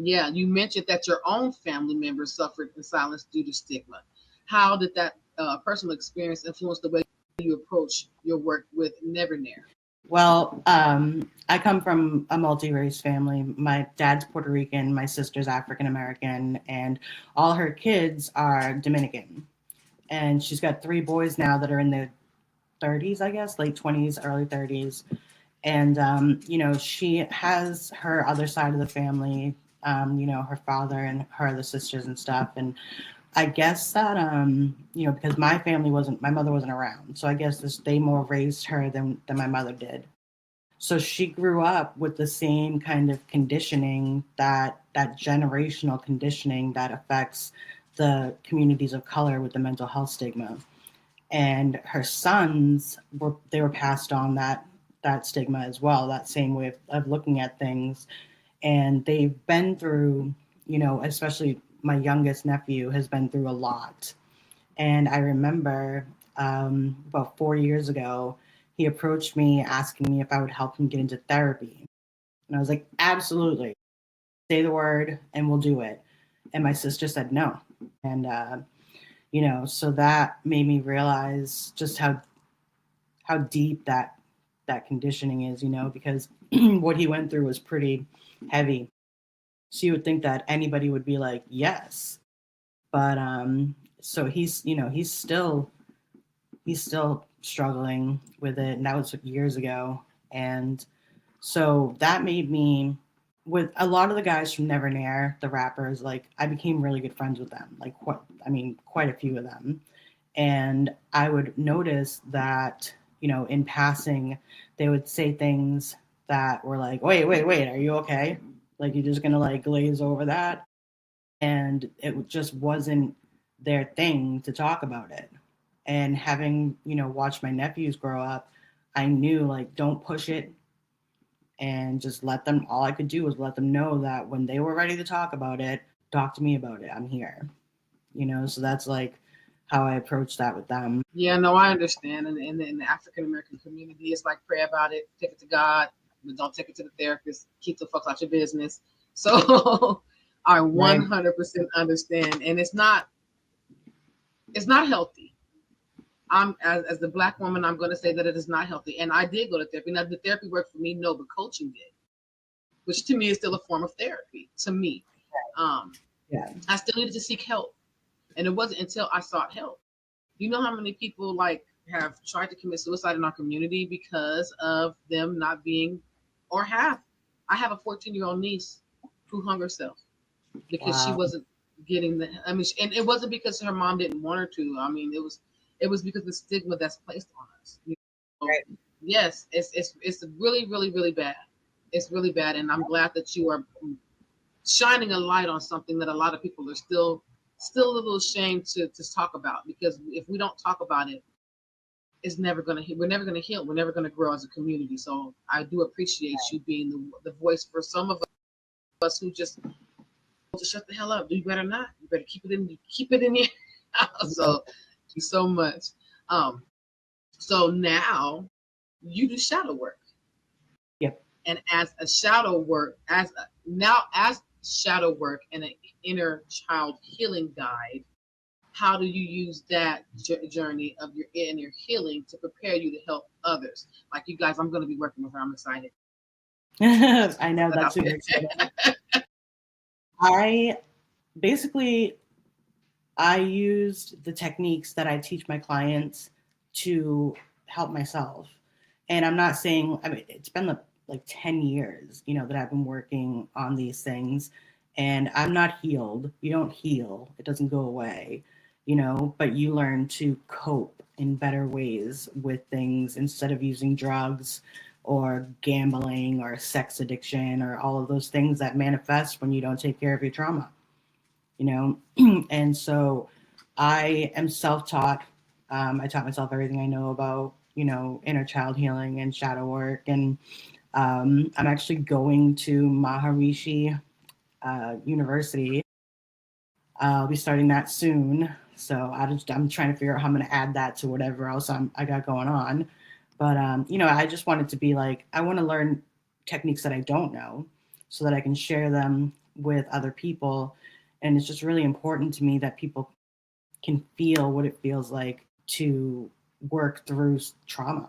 Yeah, you mentioned that your own family members suffered in silence due to stigma. How did that personal experience influence the way you approach your work with Never Near? Well, I come from a multi-race family. My dad's Puerto Rican, my sister's African American, and all her kids are Dominican. And she's got three boys now that are in their 30s, I guess, late 20s, early 30s. And she has her other side of the family, her father and her other sisters and stuff. And I guess that because my mother wasn't around, so I guess they more raised her than my mother did. So she grew up with the same kind of conditioning, that generational conditioning that affects the communities of color with the mental health stigma. And her sons were passed on that stigma as well, that same way of looking at things. And they've been through, especially my youngest nephew has been through a lot. And I remember about 4 years ago, he approached me asking me if I would help him get into therapy. And I was like, absolutely. Say the word and we'll do it. And my sister said no. And, so that made me realize just how deep that conditioning is, because what he went through was pretty heavy. So you would think that anybody would be like, yes. But so he's still struggling with it, and that was years ago. And so that made me, with a lot of the guys from Never Near, the rappers, like I became really good friends with them, like quite a few of them. And I would notice that, in passing, they would say things that were like, wait, are you okay? Like, you're just gonna like glaze over that? And it just wasn't their thing to talk about it. And having, watched my nephews grow up, I knew, like, don't push it, and just let them, all I could do was let them know that when they were ready to talk about it, talk to me about it. I'm here. So that's like how I approach that with them. Yeah, no, I understand. And in the African American community, it's like pray about it, take it to God, but don't take it to the therapist. Keep the fuck out your business. So I Right. 100% understand, and it's not healthy. I'm as the black woman, I'm going to say that it is not healthy. And I did go to therapy. Now, did therapy work for me? No, but coaching did, which to me is still a form of therapy. To me, um, Yeah. I still needed to seek help, and it wasn't until I sought help. You know how many people like have tried to commit suicide in our community because of them not being, or have. I have a 14-year-old niece who hung herself because she Wow. wasn't getting the. I mean, and it wasn't because her mom didn't want her to. I mean, it was because of the stigma that's placed on us. So, Right. yes, it's really really really bad. It's really bad, and I'm glad that you are shining a light on something that a lot of people are still a little ashamed to talk about, because if we don't talk about it, we're never gonna heal, we're never gonna grow as a community. So I do appreciate you being the voice for some of us who just to shut the hell up. You better not. You better keep it in your house. So thank you so much. Um, so now you do shadow work, Yep. and as a shadow work, as shadow work and an inner child healing guide, how do you use that journey of your inner healing to prepare you to help others? Like you guys, I'm going to be working with her. I'm excited. Just I put know, that that's out super exciting. I basically I used the techniques that I teach my clients to help myself. And I'm not saying, I mean, it's been like 10 years, that I've been working on these things, and I'm not healed. You don't heal, it doesn't go away, but you learn to cope in better ways with things instead of using drugs or gambling or sex addiction or all of those things that manifest when you don't take care of your trauma, you know? And so I am self taught. I taught myself everything I know about, inner child healing and shadow work. And I'm actually going to Maharishi University. I'll be starting that soon. So I'm trying to figure out how I'm going to add that to whatever else I got going on. But, I just wanted to be like, I want to learn techniques that I don't know so that I can share them with other people. And it's just really important to me that people can feel what it feels like to work through trauma.